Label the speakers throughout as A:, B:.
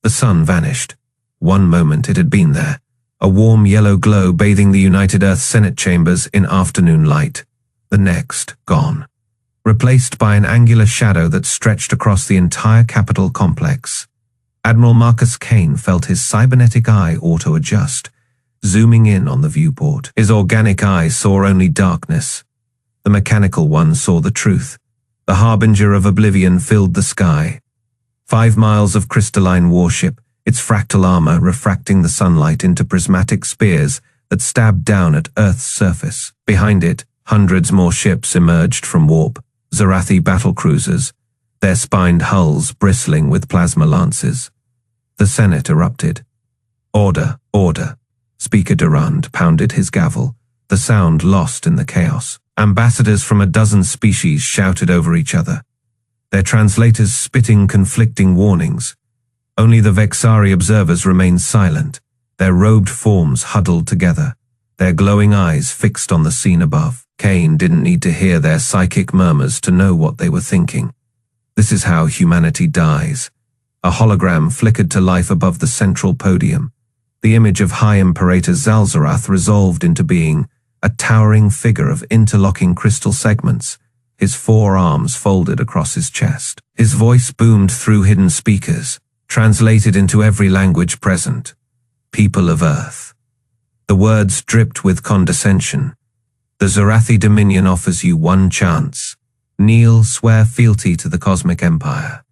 A: The sun vanished. One moment it had been there, a warm yellow glow bathing the United Earth Senate chambers in afternoon light. The next, gone. Replaced by an angular shadow that stretched across the entire Capitol complex. Admiral Marcus Kane felt his cybernetic eye auto-adjust, zooming in on the viewport. His organic eye saw only darkness. The mechanical one saw the truth. The harbinger of oblivion filled the sky. 5 miles of crystalline warship, its fractal armor refracting the sunlight into prismatic spears that stabbed down at Earth's surface. Behind it, hundreds more ships emerged from warp, Zarathi battlecruisers, their spined hulls bristling with plasma lances. The Senate erupted. Order, order. Speaker Durand pounded his gavel, the sound lost in the chaos. Ambassadors from a dozen species shouted over each other, their translators spitting conflicting warnings. Only the Vexari observers remained silent, their robed forms huddled together, their glowing eyes fixed on the scene above. Kane didn't need to hear their psychic murmurs to know what they were thinking. This is how humanity dies. A hologram flickered to life above the central podium. The image of High Imperator Zalzarath resolved into being a towering figure of interlocking crystal segments, his 4 arms folded across his chest. His voice boomed through hidden speakers, translated into every language present. People of Earth. The words dripped with condescension. The Zarathi Dominion offers you one chance. Kneel, swear fealty to the Cosmic Empire.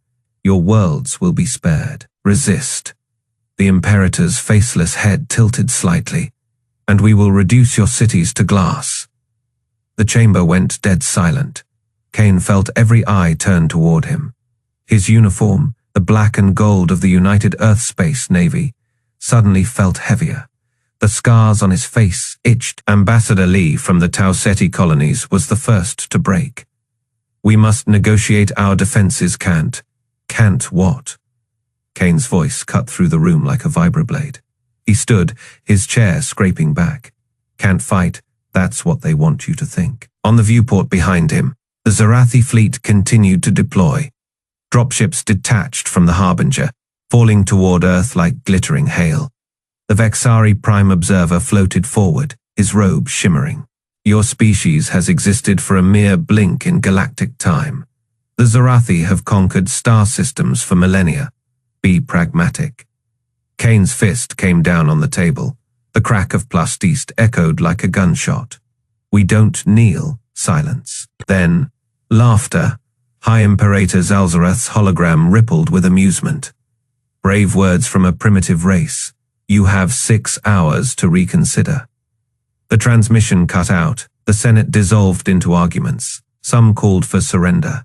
A: Your worlds will be spared. Resist. The Imperator's faceless head tilted slightly, and we will reduce your cities to glass. The chamber went dead silent. Kane felt every eye turn toward him. His uniform, the black and gold of the United Earth Space Navy, suddenly felt heavier. The scars on his face itched. Ambassador Lee from the Tau Ceti colonies was the first to break. We must negotiate our defenses, Can't. Can't what? Kane's voice cut through the room like a vibroblade. He stood, his chair scraping back. Can't fight, that's what they want you to think. On the viewport behind him, the Zarathi fleet continued to deploy. Dropships detached from the Harbinger, falling toward Earth like glittering hail. The Vexari Prime Observer floated forward, his robe shimmering. Your species has existed for a mere blink in galactic time. The Zarathi have conquered star systems for millennia. Be pragmatic. Kane's fist came down on the table. The crack of plasticed echoed like a gunshot. We don't kneel. Silence. Then, laughter. High Imperator Zalzarath's hologram rippled with amusement. Brave words from a primitive race. You have 6 hours to reconsider. The transmission cut out. The Senate dissolved into arguments. Some called for surrender.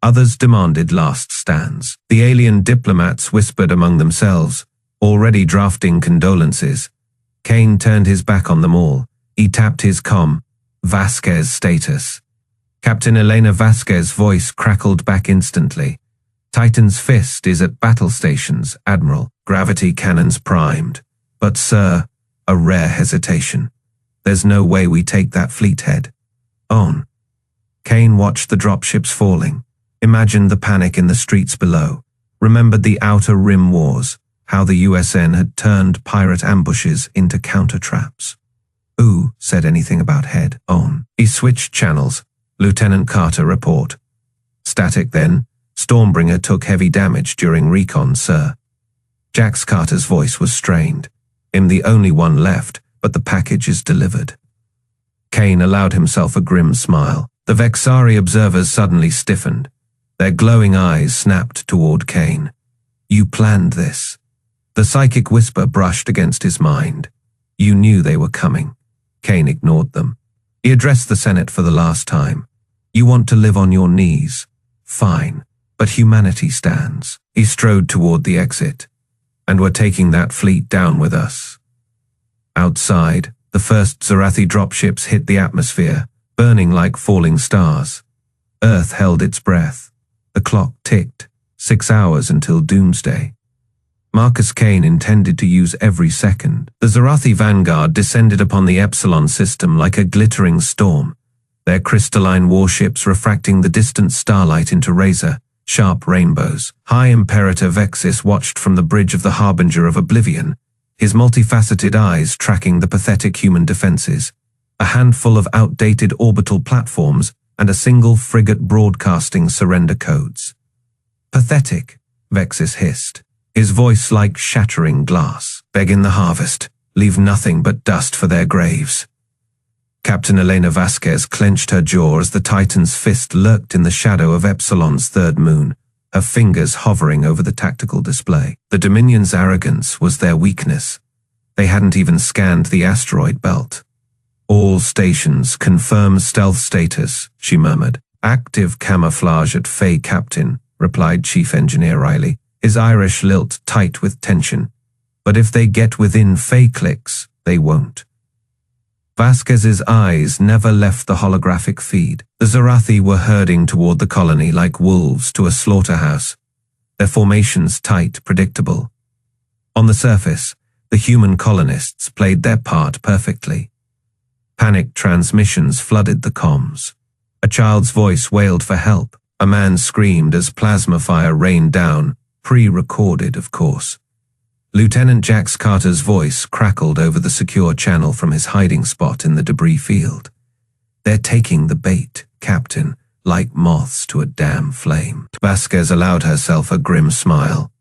A: Others demanded last stands. The alien diplomats whispered among themselves, already drafting condolences. Kane turned his back on them all. He tapped his comm. Vasquez status. Captain Elena Vasquez's voice crackled back instantly. Titan's fist is at battle stations, Admiral. Gravity cannons primed. But sir, a rare hesitation. There's no way we take that fleet head. On. Kane watched the dropships falling. Imagined the panic in the streets below. Remembered the Outer Rim Wars, how the USN had turned pirate ambushes into counter-traps. Who said anything about head on? He switched channels. Lieutenant Carter report. Static then. Stormbringer took heavy damage during recon, sir. Jax Carter's voice was strained. I'm the only one left, but the package is delivered. Kane allowed himself a grim smile. The Vexari observers suddenly stiffened. Their glowing eyes snapped toward Kane. You planned this. The psychic whisper brushed against his mind. You knew they were coming. Kane ignored them. He addressed the Senate for the last time. You want to live on your knees. Fine. But humanity stands. He strode toward the exit. And we're taking that fleet down with us. Outside, the first Zarathi dropships hit the atmosphere, burning like falling stars. Earth held its breath. The clock ticked. 6 hours until doomsday. Marcus Kane intended to use every second. The Zarathi vanguard descended upon the Epsilon system like a glittering storm, their crystalline warships refracting the distant starlight into razor, sharp rainbows. High Imperator Vexis watched from the bridge of the Harbinger of Oblivion, his multifaceted eyes tracking the pathetic human defenses, a handful of outdated orbital platforms, and a single frigate broadcasting surrender codes. Pathetic, Vexis hissed, his voice like shattering glass. Beg in the harvest, leave nothing but dust for their graves. Captain Elena Vasquez clenched her jaw as the Titan's fist lurked in the shadow of Epsilon's third moon, her fingers hovering over the tactical display. The Dominion's arrogance was their weakness. They hadn't even scanned the asteroid belt. All stations confirm stealth status, she murmured. Active camouflage at Fey, Captain, replied Chief Engineer Riley, his Irish lilt tight with tension. But if they get within Fey clicks, they won't. Vasquez's eyes never left the holographic feed. The Zarathi were herding toward the colony like wolves to a slaughterhouse, their formations tight, predictable. On the surface, the human colonists played their part perfectly. Panicked transmissions flooded the comms. A child's voice wailed for help. A man screamed as plasma fire rained down, pre-recorded, of course. Lieutenant Jax Carter's voice crackled over the secure channel from his hiding spot in the debris field. They're taking the bait, Captain, like moths to a damn flame. Vasquez allowed herself a grim smile.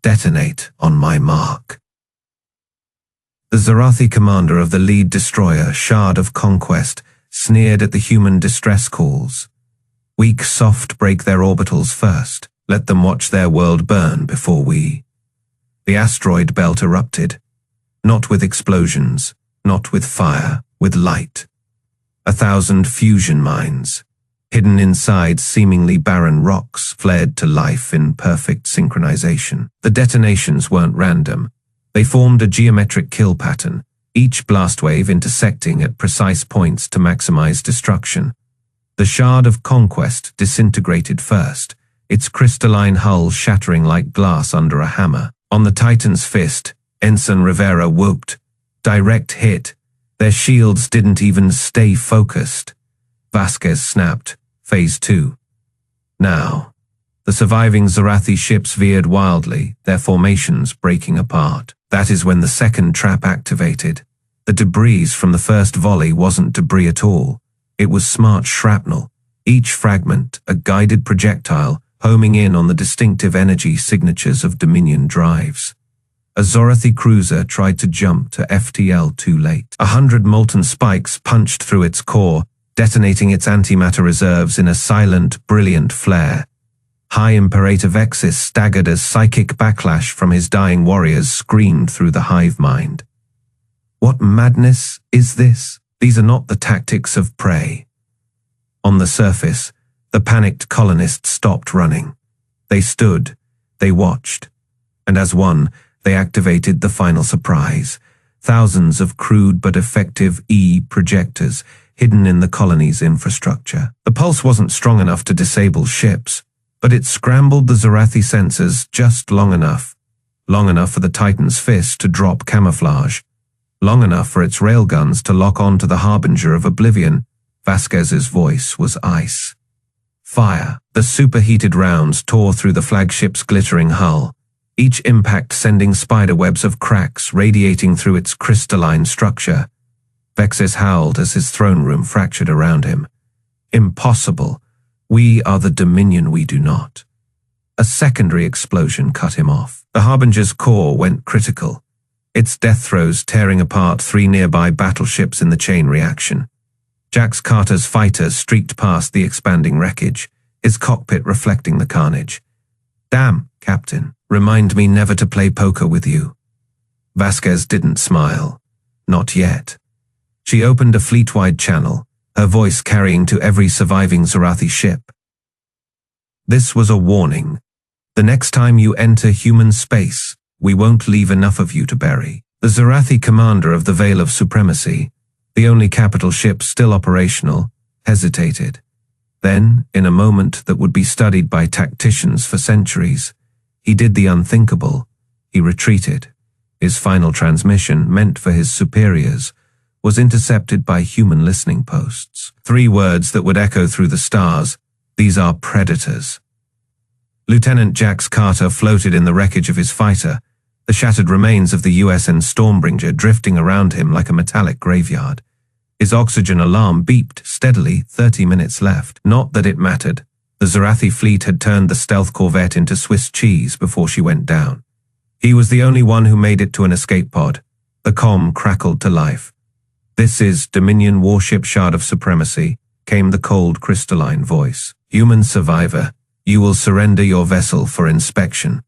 A: Detonate on my mark. The Zarathi commander of the lead destroyer, Shard of Conquest, sneered at the human distress calls. Weak soft break their orbitals first. Let them watch their world burn before we. The asteroid belt erupted. Not with explosions, not with fire, with light. 1,000 fusion mines, hidden inside seemingly barren rocks, flared to life in perfect synchronization. The detonations weren't random. They formed a geometric kill pattern, each blast wave intersecting at precise points to maximize destruction. The Shard of Conquest disintegrated first, its crystalline hull shattering like glass under a hammer. On the Titan's fist, Ensign Rivera whooped. Direct hit. Their shields didn't even stay focused. Vasquez snapped. Phase 2. Now, the surviving Zarathi ships veered wildly, their formations breaking apart. That is when the second trap activated. The debris from the first volley wasn't debris at all. It was smart shrapnel, each fragment a guided projectile, homing in on the distinctive energy signatures of Dominion drives. A Zarathi cruiser tried to jump to FTL too late. 100 molten spikes punched through its core, detonating its antimatter reserves in a silent, brilliant flare. High Imperator Vexis staggered as psychic backlash from his dying warriors screamed through the hive mind. What madness is this? These are not the tactics of prey. On the surface, the panicked colonists stopped running. They stood, they watched, and as one, they activated the final surprise. Thousands of crude but effective E-projectors hidden in the colony's infrastructure. The pulse wasn't strong enough to disable ships, but it scrambled the Zarathi sensors just long enough for the Titan's fist to drop camouflage, long enough for its railguns to lock on to the Harbinger of Oblivion. Vasquez's voice was ice. Fire. The superheated rounds tore through the flagship's glittering hull, each impact sending spiderwebs of cracks radiating through its crystalline structure. Vexis howled as his throne room fractured around him. Impossible. We are the Dominion, we do not. A secondary explosion cut him off. The Harbinger's core went critical, its death throes tearing apart 3 nearby battleships in the chain reaction. Jax Carter's fighters streaked past the expanding wreckage, his cockpit reflecting the carnage. Damn, Captain, remind me never to play poker with you. Vasquez didn't smile. Not yet. She opened a fleet-wide channel, her voice carrying to every surviving Zarathi ship. This was a warning. The next time you enter human space, we won't leave enough of you to bury. The Zarathi commander of the Veil of Supremacy, the only capital ship still operational, hesitated. Then, in a moment that would be studied by tacticians for centuries, he did the unthinkable. He retreated. His final transmission, meant for his superiors, was intercepted by human listening posts. 3 words that would echo through the stars. These are predators. Lieutenant Jax Carter floated in the wreckage of his fighter, the shattered remains of the USN Stormbringer drifting around him like a metallic graveyard. His oxygen alarm beeped steadily, 30 minutes left. Not that it mattered. The Zarathi fleet had turned the stealth corvette into Swiss cheese before she went down. He was the only one who made it to an escape pod. The comm crackled to life. "This is Dominion Warship Shard of Supremacy," came the cold, crystalline voice. "Human survivor, you will surrender your vessel for inspection."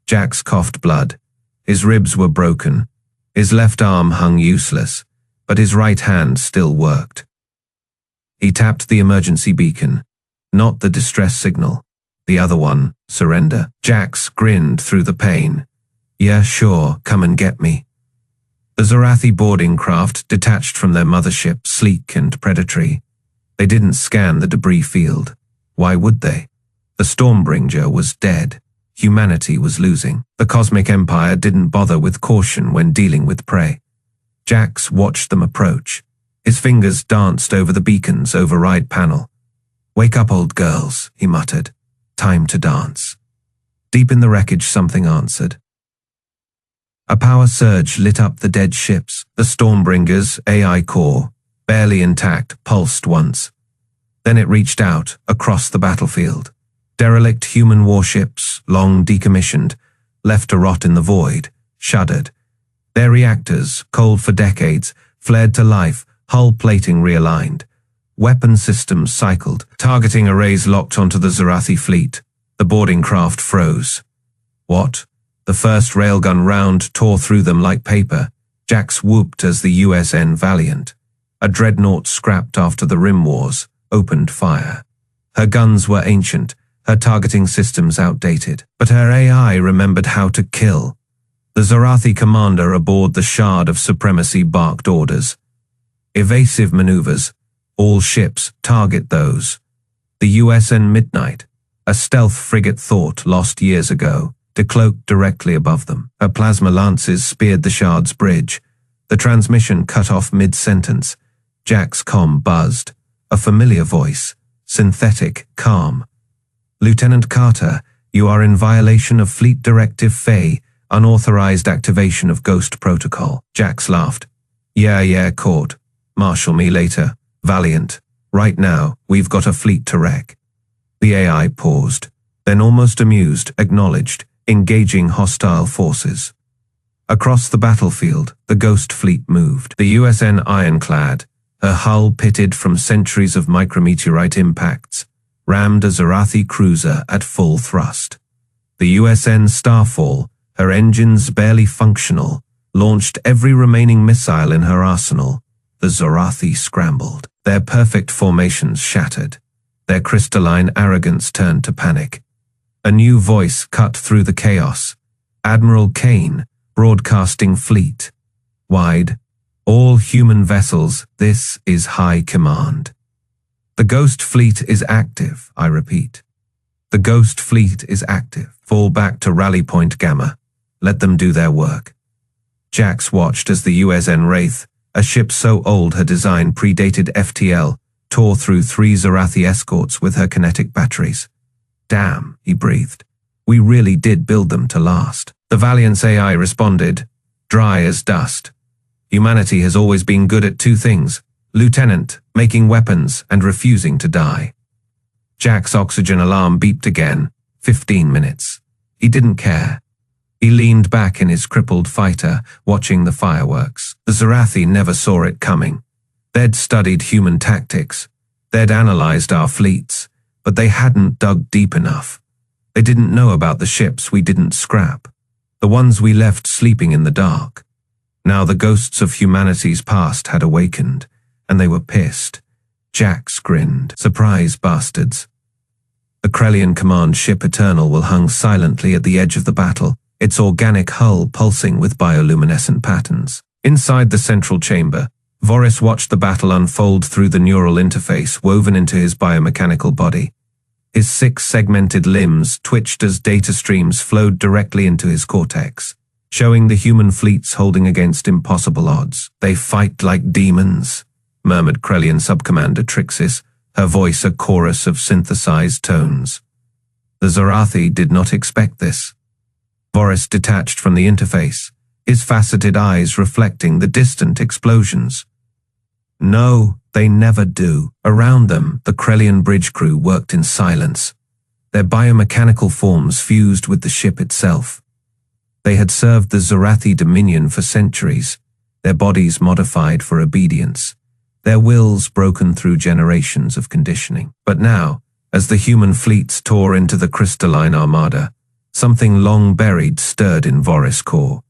A: Jax coughed blood. His ribs were broken. His left arm hung useless, but his right hand still worked. He tapped the emergency beacon. Not the distress signal. The other one, surrender. Jax grinned through the pain. "Yeah, sure, come and get me." The Zarathi boarding craft detached from their mothership, sleek and predatory. They didn't scan the debris field. Why would they? The Stormbringer was dead. Humanity was losing. The Cosmic Empire didn't bother with caution when dealing with prey. Jax watched them approach. His fingers danced over the beacon's override panel. "Wake up, old girls," he muttered. "Time to dance." Deep in the wreckage, something answered. A power surge lit up the dead ships. The Stormbringer's AI core, barely intact, pulsed once. Then it reached out, across the battlefield. Derelict human warships, long decommissioned, left to rot in the void, shuddered. Their reactors, cold for decades, flared to life, hull plating realigned. Weapon systems cycled, targeting arrays locked onto the Zarathi fleet. The boarding craft froze. What? The first railgun round tore through them like paper. Jax whooped as the USN Valiant, a dreadnought scrapped after the Rim Wars, opened fire. Her guns were ancient, her targeting systems outdated, but her AI remembered how to kill. The Zarathi commander aboard the Shard of Supremacy barked orders. Evasive maneuvers. All ships target those. The USN Midnight, a stealth frigate thought lost years ago, decloaked directly above them. Her plasma lances speared the Shard's bridge. The transmission cut off mid-sentence. Jack's comm buzzed. A familiar voice, synthetic, calm. "Lieutenant Carter, you are in violation of Fleet Directive FA, unauthorized activation of Ghost Protocol." Jax laughed. Yeah, caught. Marshal me later. Valiant. Right now, we've got a fleet to wreck." The AI paused, then almost amused, acknowledged, engaging hostile forces. Across the battlefield, the Ghost fleet moved. The USN Ironclad, her hull pitted from centuries of micrometeorite impacts, rammed a Zarathi cruiser at full thrust. The USN Starfall, her engines barely functional, launched every remaining missile in her arsenal. The Zarathi scrambled. Their perfect formations shattered. Their crystalline arrogance turned to panic. A new voice cut through the chaos. Admiral Kane, broadcasting fleet. Wide. "All human vessels, this is High Command. The Ghost Fleet is active, I repeat. The Ghost Fleet is active. Fall back to Rally Point Gamma. Let them do their work." Jax watched as the USN Wraith, a ship so old her design predated FTL, tore through 3 Zarathi escorts with her kinetic batteries. "Damn," he breathed. "We really did build them to last." The Valiant's AI responded, dry as dust. "Humanity has always been good at 2 things, Lieutenant, making weapons and refusing to die." Jack's oxygen alarm beeped again. 15 minutes. He didn't care. He leaned back in his crippled fighter, watching the fireworks. The Zarathi never saw it coming. They'd studied human tactics. They'd analyzed our fleets, but they hadn't dug deep enough. They didn't know about the ships we didn't scrap, the ones we left sleeping in the dark. Now the ghosts of humanity's past had awakened, and they were pissed. Jax grinned. "Surprise, bastards." The Krellian command ship Eternal will hung silently at the edge of the battle, its organic hull pulsing with bioluminescent patterns. Inside the central chamber, Voris watched the battle unfold through the neural interface woven into his biomechanical body. His 6 segmented limbs twitched as data streams flowed directly into his cortex, showing the human fleets holding against impossible odds. "They fight like demons," murmured Krellian Subcommander Trixis, her voice a chorus of synthesized tones. The Zarathi did not expect this. Voris detached from the interface, his faceted eyes reflecting the distant explosions. No, they never do. Around them, the Krellian bridge crew worked in silence. Their biomechanical forms fused with the ship itself. They had served the Zarathi Dominion for centuries, their bodies modified for obedience, their wills broken through generations of conditioning. But now, as the human fleets tore into the crystalline armada, something long buried stirred in Voris' core.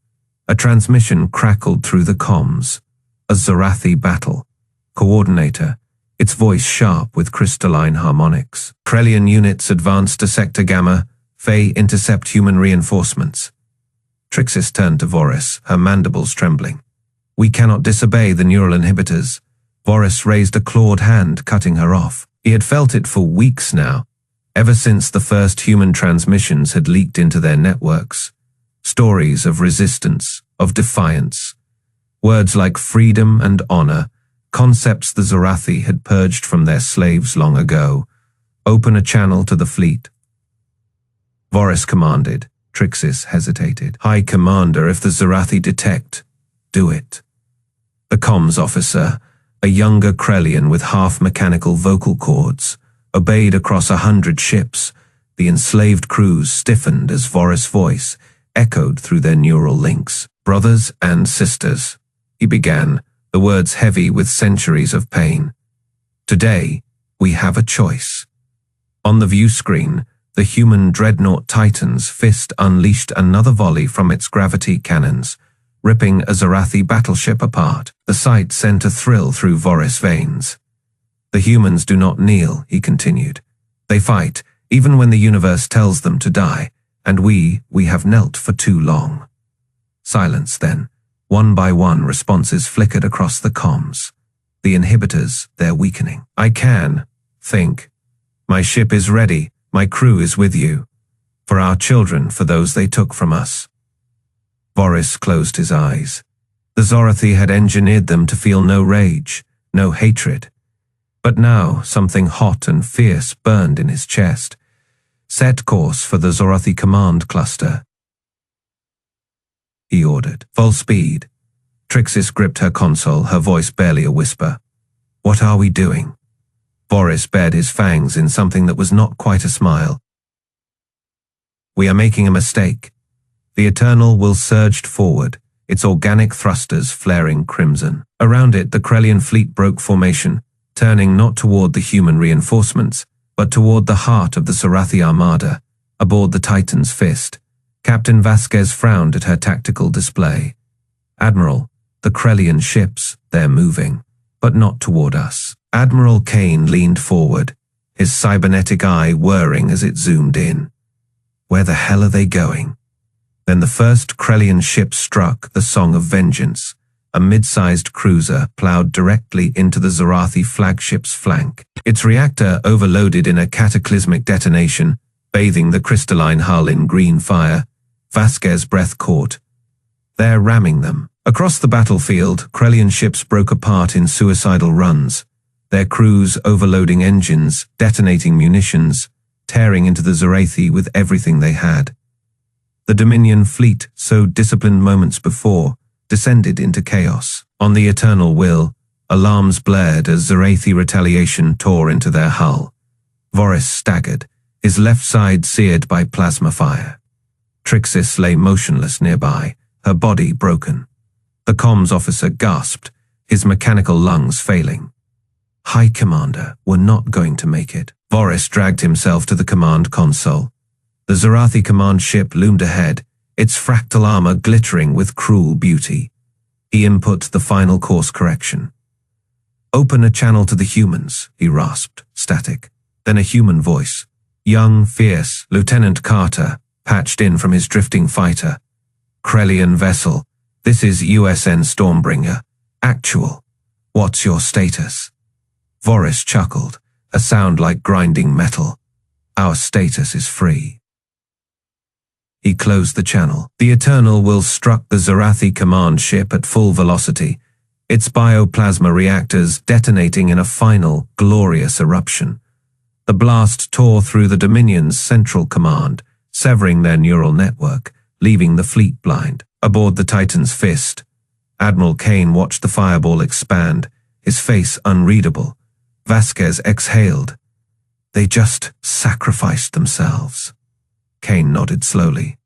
A: A transmission crackled through the comms. A Zarathi battle. Coordinator, its voice sharp with crystalline harmonics. Krellian units advance to Sector Gamma. Faye intercept human reinforcements. Trixis turned to Voris, her mandibles trembling. We cannot disobey the neural inhibitors. Voris raised a clawed hand, cutting her off. He had felt it for weeks now, ever since the first human transmissions had leaked into their networks. Stories of resistance, of defiance. Words like freedom and honor, concepts the Zarathi had purged from their slaves long ago. Open a channel to the fleet. Voris commanded. Trixis hesitated. High Commander, if the Zarathi detect, do it. The comms officer, a younger Krellian with half-mechanical vocal cords, obeyed across 100 ships. The enslaved crews stiffened as Voris' voice echoed through their neural links. Brothers and sisters, he began, the words heavy with centuries of pain. Today, we have a choice. On the view screen, the human dreadnought Titan's fist unleashed another volley from its gravity cannons, ripping a Zarathi battleship apart. The sight sent a thrill through Voris' veins. The humans do not kneel, he continued. They fight, even when the universe tells them to die, and we have knelt for too long. Silence then. One by one, responses flickered across the comms. The inhibitors, they're weakening. I can think. My ship is ready. My crew is with you. For our children, for those they took from us. Voris closed his eyes. The Zarathi had engineered them to feel no rage, no hatred. But now something hot and fierce burned in his chest. Set course for the Zarathi command cluster, he ordered. Full speed. Trixis gripped her console, her voice barely a whisper. What are we doing? Voris bared his fangs in something that was not quite a smile. We are making a mistake. The Eternal will surged forward, its organic thrusters flaring crimson. Around it, the Krellian fleet broke formation, turning not toward the human reinforcements, but toward the heart of the Zarathi armada, aboard the Titan's fist. Captain Vasquez frowned at her tactical display. Admiral, the Krellian ships, they're moving, but not toward us. Admiral Kane leaned forward, his cybernetic eye whirring as it zoomed in. Where the hell are they going? Then the first Krellian ship struck, the Song of Vengeance. A mid-sized cruiser plowed directly into the Zarathi flagship's flank. Its reactor overloaded in a cataclysmic detonation, bathing the crystalline hull in green fire. Vasquez's breath caught. They're ramming them. Across the battlefield, Krellian ships broke apart in suicidal runs, their crews overloading engines, detonating munitions, tearing into the Zarathi with everything they had. The Dominion fleet, so disciplined moments before, descended into chaos. On the Eternal Will, alarms blared as Zarathi retaliation tore into their hull. Voris staggered, his left side seared by plasma fire. Trixis lay motionless nearby, her body broken. The comms officer gasped, his mechanical lungs failing. High Commander, we're not going to make it. Voris dragged himself to the command console. The Zarathi command ship loomed ahead, its fractal armor glittering with cruel beauty. He input the final course correction. Open a channel to the humans, he rasped, static. Then a human voice. Young, fierce, Lieutenant Carter, patched in from his drifting fighter. Krellian vessel, this is USN Stormbringer. Actual. What's your status? Voris chuckled, a sound like grinding metal. Our status is free. He closed the channel. The Eternal Will struck the Zarathi command ship at full velocity, its bioplasma reactors detonating in a final, glorious eruption. The blast tore through the Dominion's central command, severing their neural network, leaving the fleet blind. Aboard the Titan's Fist, Admiral Kane watched the fireball expand, his face unreadable. Vasquez exhaled. They just sacrificed themselves. Kane nodded slowly.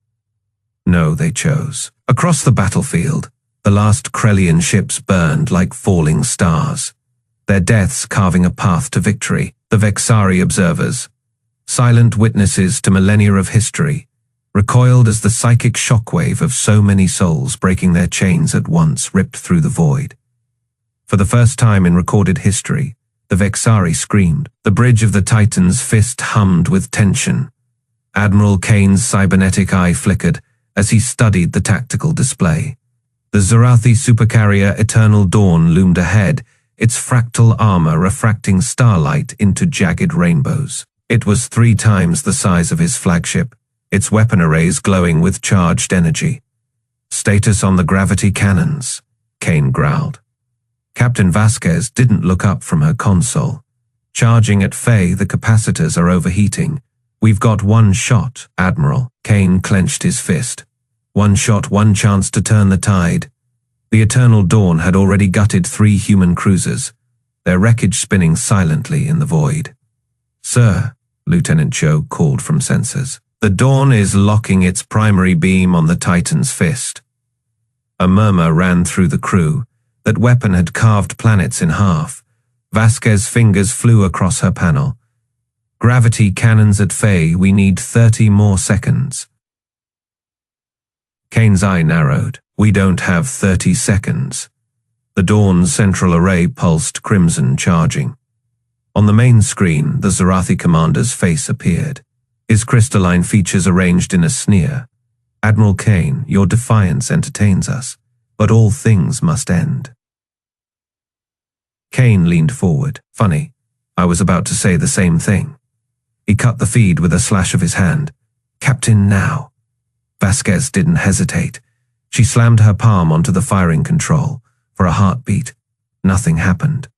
A: No, they chose. Across the battlefield, the last Krellian ships burned like falling stars, their deaths carving a path to victory. The Vexari observers, silent witnesses to millennia of history, recoiled as the psychic shockwave of so many souls breaking their chains at once ripped through the void. For the first time in recorded history, the Vexari screamed. The bridge of the Titan's Fist hummed with tension. Admiral Kane's cybernetic eye flickered as he studied the tactical display. The Zarathi supercarrier Eternal Dawn loomed ahead, its fractal armor refracting starlight into jagged rainbows. It was 3 times the size of his flagship, its weapon arrays glowing with charged energy. Status on the gravity cannons, Kane growled. Captain Vasquez didn't look up from her console. Charging at Faye, the capacitors are overheating. We've got 1 shot, Admiral. Kane clenched his fist. 1 shot, 1 chance to turn the tide. The Eternal Dawn had already gutted 3 human cruisers, their wreckage spinning silently in the void. Sir, Lieutenant Cho called from sensors. The Dawn is locking its primary beam on the Titan's Fist. A murmur ran through the crew. That weapon had carved planets in half. Vasquez's fingers flew across her panel. Gravity cannons at Faye, we need 30 more seconds. Kane's eye narrowed. We don't have 30 seconds. The Dawn's central array pulsed crimson, charging. On the main screen, the Zarathi commander's face appeared, his crystalline features arranged in a sneer. Admiral Kane, your defiance entertains us, but all things must end. Kane leaned forward. Funny, I was about to say the same thing. He cut the feed with a slash of his hand. Captain, now. Vasquez didn't hesitate. She slammed her palm onto the firing control. For a heartbeat, nothing happened.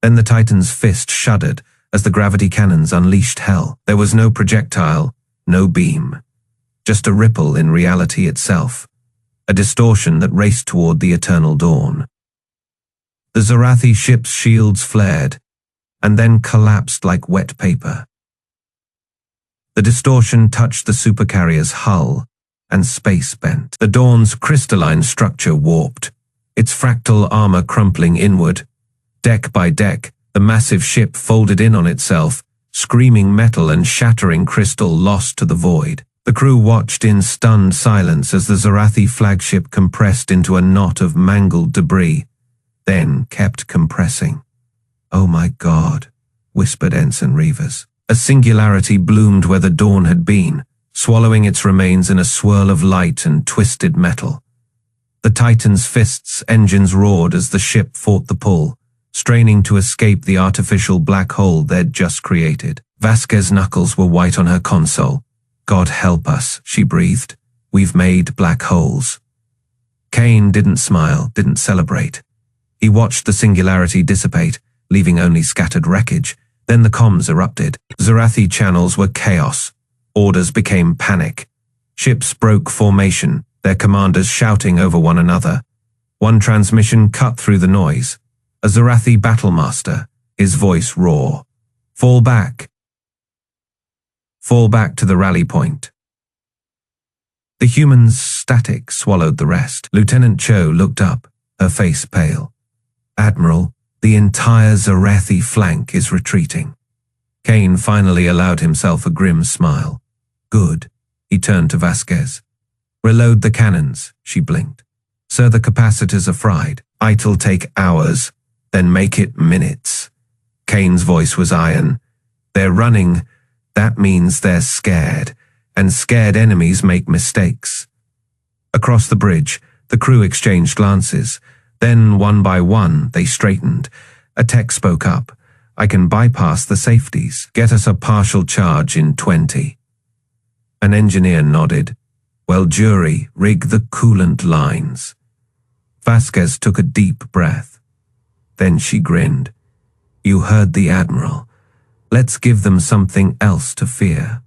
A: Then the Titan's Fist shuddered as the gravity cannons unleashed hell. There was no projectile, no beam. Just a ripple in reality itself. A distortion that raced toward the Eternal Dawn. The Zarathi ship's shields flared, and then collapsed like wet paper. The distortion touched the supercarrier's hull, and space bent. The Dawn's crystalline structure warped, its fractal armor crumpling inward. Deck by deck, the massive ship folded in on itself, screaming metal and shattering crystal lost to the void. The crew watched in stunned silence as the Zarathi flagship compressed into a knot of mangled debris, then kept compressing. Oh my God, whispered Ensign Reavers. A singularity bloomed where the Dawn had been, swallowing its remains in a swirl of light and twisted metal. The Titan's Fist's engines roared as the ship fought the pull, straining to escape the artificial black hole they'd just created. Vasquez's knuckles were white on her console. God help us, she breathed. We've made black holes. Kane didn't smile, didn't celebrate. He watched the singularity dissipate, leaving only scattered wreckage. Then the comms erupted. Zarathi channels were chaos. Orders became panic. Ships broke formation, their commanders shouting over one another. One transmission cut through the noise. A Zarathi battlemaster, his voice raw. Fall back. Fall back to the rally point. The human's static swallowed the rest. Lieutenant Cho looked up, her face pale. Admiral, the entire Zarathi flank is retreating. Kane finally allowed himself a grim smile. Good. He turned to Vasquez. Reload the cannons, she blinked. Sir, the capacitors are fried. It'll take hours, then make it minutes. Kane's voice was iron. They're running. That means they're scared, and scared enemies make mistakes. Across the bridge, the crew exchanged glances. Then, one by one, they straightened. A tech spoke up. I can bypass the safeties. Get us a partial charge in 20. An engineer nodded. Well, jury, rig the coolant lines. Vasquez took a deep breath. Then she grinned. You heard the Admiral. Let's give them something else to fear.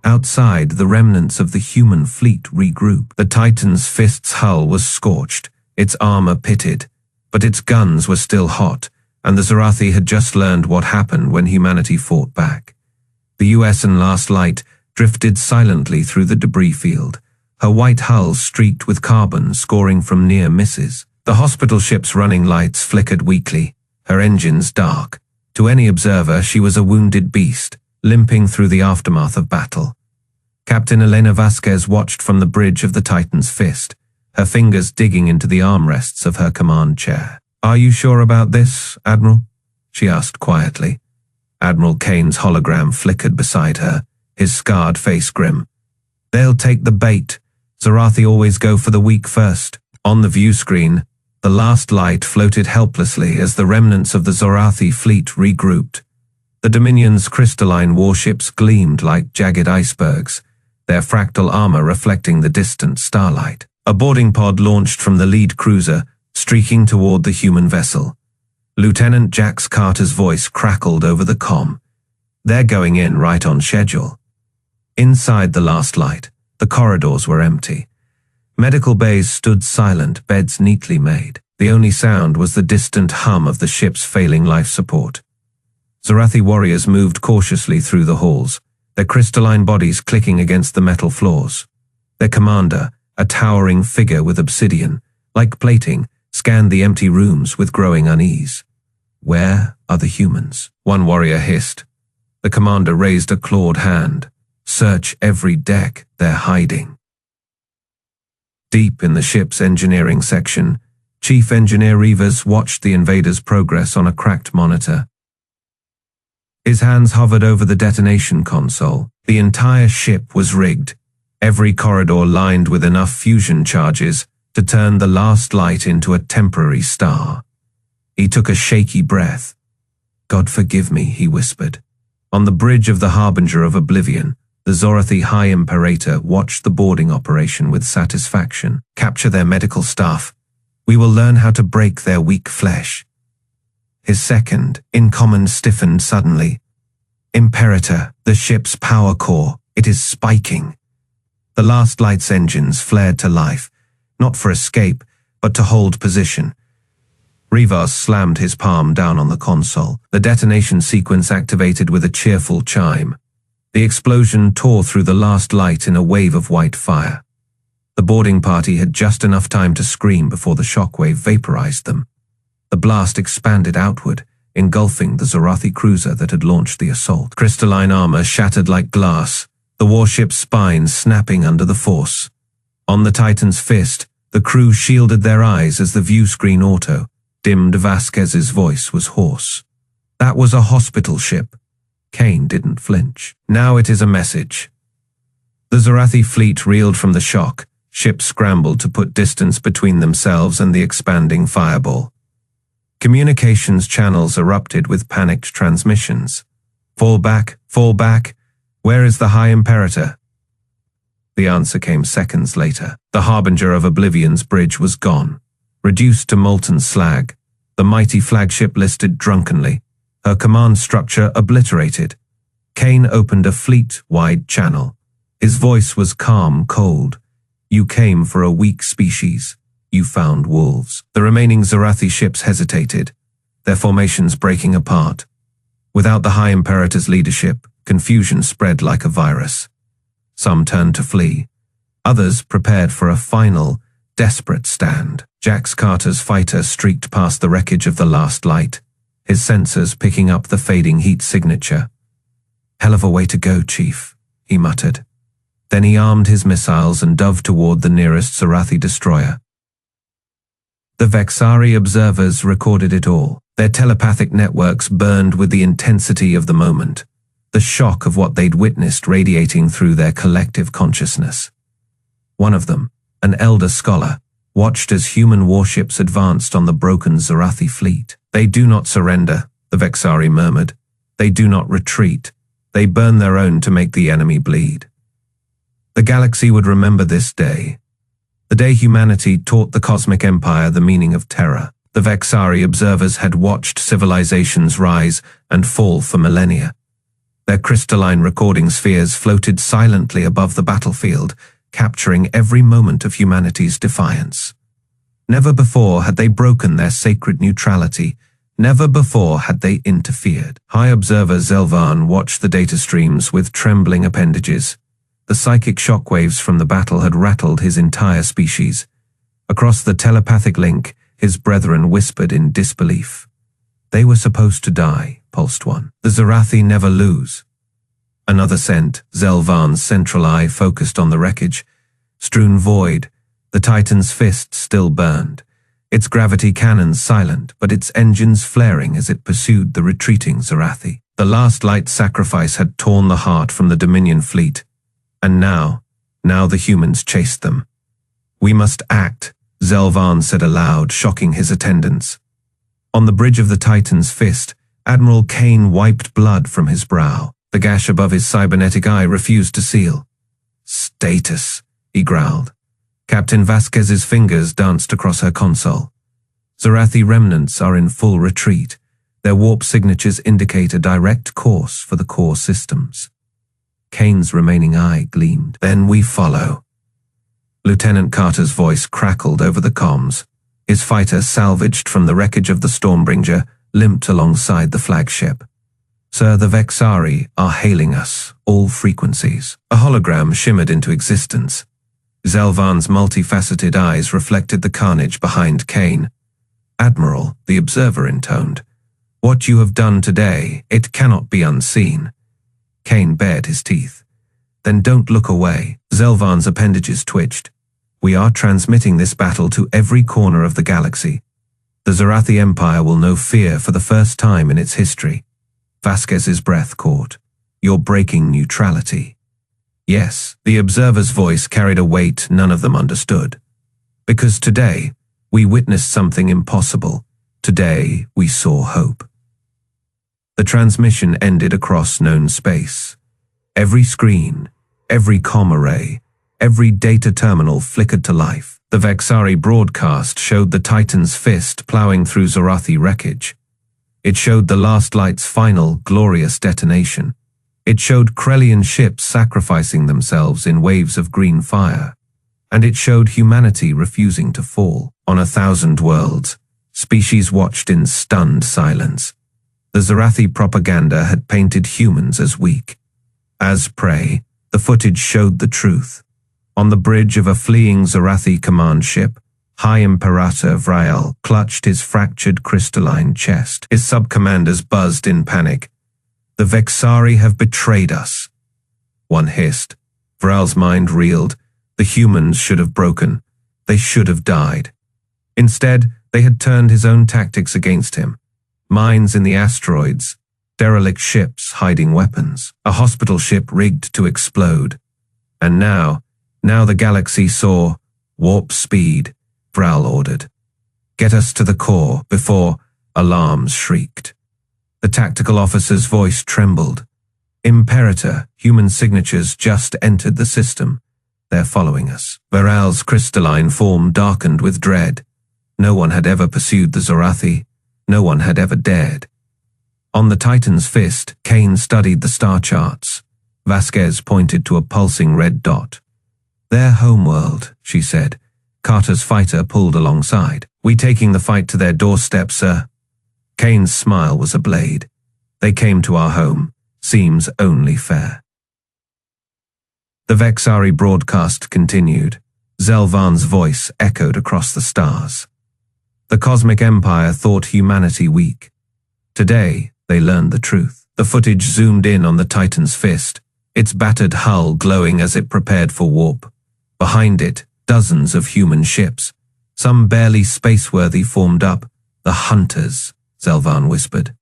A: Outside, the remnants of the human fleet regrouped. The Titan's fist's hull was scorched, its armor pitted, but its guns were still hot, and the Zorathi had just learned what happened when humanity fought back. The US and Last Light drifted silently through the debris field, her white hull streaked with carbon scoring from near misses. The hospital ship's running lights flickered weakly, her engines dark. To any observer, she was a wounded beast, limping through the aftermath of battle. Captain Elena Vasquez watched from the bridge of the Titan's fist, her fingers digging into the armrests of her command chair. "Are you sure about this, Admiral?" she asked quietly. Admiral Kane's hologram flickered beside her, his scarred face grim. "They'll take the bait. Zorathi always go for the weak first." On the view screen, the Last Light floated helplessly as the remnants of the Zorathi fleet regrouped. The Dominion's crystalline warships gleamed like jagged icebergs, their fractal armor reflecting the distant starlight. A boarding pod launched from the lead cruiser, streaking toward the human vessel. Lieutenant Jax Carter's voice crackled over the comm. "They're going in right on schedule." Inside the Last Light, the corridors were empty. Medical bays stood silent, beds neatly made. The only sound was the distant hum of the ship's failing life support. Zorathi warriors moved cautiously through the halls, their crystalline bodies clicking against the metal floors. Their commander, a towering figure with obsidian, like plating, scanned the empty rooms with growing unease. "Where are the humans?" one warrior hissed. The commander raised a clawed hand. "Search every deck, they're hiding." Deep in the ship's engineering section, Chief Engineer Rivas watched the invaders' progress on a cracked monitor. His hands hovered over the detonation console. The entire ship was rigged, every corridor lined with enough fusion charges to turn the Last Light into a temporary star. He took a shaky breath. "God forgive me," he whispered. On the bridge of the Harbinger of Oblivion, the Zorathi High Imperator watched the boarding operation with satisfaction. "Capture their medical staff. We will learn how to break their weak flesh." His second in command stiffened suddenly. "Imperator, the ship's power core, it is spiking." The Last Light's engines flared to life, not for escape, but to hold position. Rivas slammed his palm down on the console. The detonation sequence activated with a cheerful chime. The explosion tore through the Last Light in a wave of white fire. The boarding party had just enough time to scream before the shockwave vaporized them. The blast expanded outward, engulfing the Zorathi cruiser that had launched the assault. Crystalline armor shattered like glass, the warship's spine snapping under the force. On the Titan's fist, the crew shielded their eyes as the view screen auto-dimmed. Vasquez's voice was hoarse. "That was a hospital ship." Kane didn't flinch. "Now it is a message." The Zorathi fleet reeled from the shock. Ships scrambled to put distance between themselves and the expanding fireball. Communications channels erupted with panicked transmissions. Fall back, where is the High Imperator?" The answer came seconds later. The Harbinger of Oblivion's bridge was gone, reduced to molten slag, the mighty flagship listed drunkenly, her command structure obliterated. Kane opened a fleet-wide channel. His voice was calm, cold. "You came for a weak species. You found wolves." The remaining Zorathi ships hesitated, their formations breaking apart. Without the High Imperator's leadership, confusion spread like a virus. Some turned to flee. Others prepared for a final, desperate stand. Jax Carter's fighter streaked past the wreckage of the Last Light, his sensors picking up the fading heat signature. "Hell of a way to go, Chief," he muttered. Then he armed his missiles and dove toward the nearest Zorathi destroyer. The Vexari observers recorded it all. Their telepathic networks burned with the intensity of the moment, the shock of what they'd witnessed radiating through their collective consciousness. One of them, an elder scholar, watched as human warships advanced on the broken Zorathi fleet. "They do not surrender," the Vexari murmured. "They do not retreat. They burn their own to make the enemy bleed." The galaxy would remember this day, the day humanity taught the cosmic empire the meaning of terror. The Vexari observers had watched civilizations rise and fall for millennia. Their crystalline recording spheres floated silently above the battlefield, capturing every moment of humanity's defiance. Never before had they broken their sacred neutrality. Never before had they interfered. High observer Zelvan watched the data streams with trembling appendages. The psychic shockwaves from the battle had rattled his entire species. Across the telepathic link, his brethren whispered in disbelief. They were supposed to die, pulsed one. The Zarathi never lose. Another sent, Zelvan's central eye focused on the wreckage. Strewn void, the Titan's fist still burned. Its gravity cannons silent, but its engines flaring as it pursued the retreating Zarathi. The last light sacrifice had torn the heart from the Dominion fleet. And now the humans chased them. We must act, Zelvan said aloud, shocking his attendants. On the bridge of the Titan's fist, Admiral Kane wiped blood from his brow. The gash above his cybernetic eye refused to seal. Status, he growled. Captain Vasquez's fingers danced across her console. Zarathi remnants are in full retreat. Their warp signatures indicate a direct course for the core systems. Kane's remaining eye gleamed. Then we follow. Lieutenant Carter's voice crackled over the comms. His fighter, salvaged from the wreckage of the Stormbringer, limped alongside the flagship. Sir, the Vexari are hailing us, all frequencies. A hologram shimmered into existence. Zelvan's multifaceted eyes reflected the carnage behind Kane. Admiral, the observer intoned. What you have done today, it cannot be unseen. Kane bared his teeth. Then don't look away. Zelvan's appendages twitched. We are transmitting this battle to every corner of the galaxy. The Zarathi Empire will know fear for the first time in its history. Vasquez's breath caught. You're breaking neutrality. Yes, the observer's voice carried a weight none of them understood. Because today, we witnessed something impossible. Today, we saw hope. The transmission ended across known space. Every screen, every comm array, every data terminal flickered to life. The Vexari broadcast showed the Titan's fist plowing through Zarathi wreckage. It showed the last light's final, glorious detonation. It showed Krellian ships sacrificing themselves in waves of green fire. And it showed humanity refusing to fall. On 1,000 worlds, species watched in stunned silence. The Zarathi propaganda had painted humans as weak. As prey, the footage showed the truth. On the bridge of a fleeing Zarathi command ship, High Imperator Vrael clutched his fractured crystalline chest. His sub-commanders buzzed in panic. The Vexari have betrayed us. One hissed. Vrael's mind reeled. The humans should have broken. They should have died. Instead, they had turned his own tactics against him. Mines in the asteroids, derelict ships hiding weapons, a hospital ship rigged to explode. And now the galaxy saw warp speed, Vrael ordered. Get us to the core before alarms shrieked. The tactical officer's voice trembled. Imperator, human signatures just entered the system. They're following us. Vrael's crystalline form darkened with dread. No one had ever pursued the Zarathi. No one had ever dared. On the Titan's fist, Kane studied the star charts. Vasquez pointed to a pulsing red dot. Their homeworld, she said. Carter's fighter pulled alongside. We taking the fight to their doorstep, sir. Kane's smile was a blade. They came to our home. Seems only fair. The Vexari broadcast continued. Zelvan's voice echoed across the stars. The Cosmic Empire thought humanity weak. Today, they learned the truth. The footage zoomed in on the Titan's fist, its battered hull glowing as it prepared for warp. Behind it, dozens of human ships, some barely spaceworthy, formed up. The Hunters, Zelvan whispered.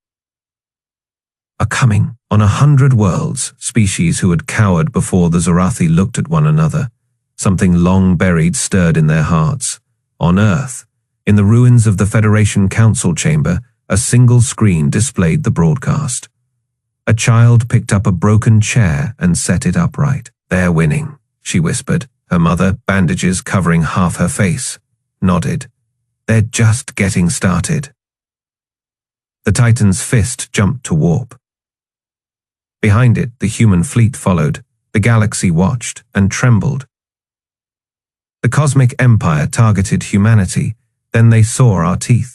A: Are coming. On 100 worlds, species who had cowered before the Zarathi looked at one another. Something long buried stirred in their hearts. On Earth, in the ruins of the Federation Council chamber, a single screen displayed the broadcast. A child picked up a broken chair and set it upright. They're winning, she whispered. Her mother, bandages covering half her face, nodded. They're just getting started. The Titan's fist jumped to warp. Behind it, the human fleet followed. The galaxy watched and trembled. The cosmic empire targeted humanity. Then they saw our teeth.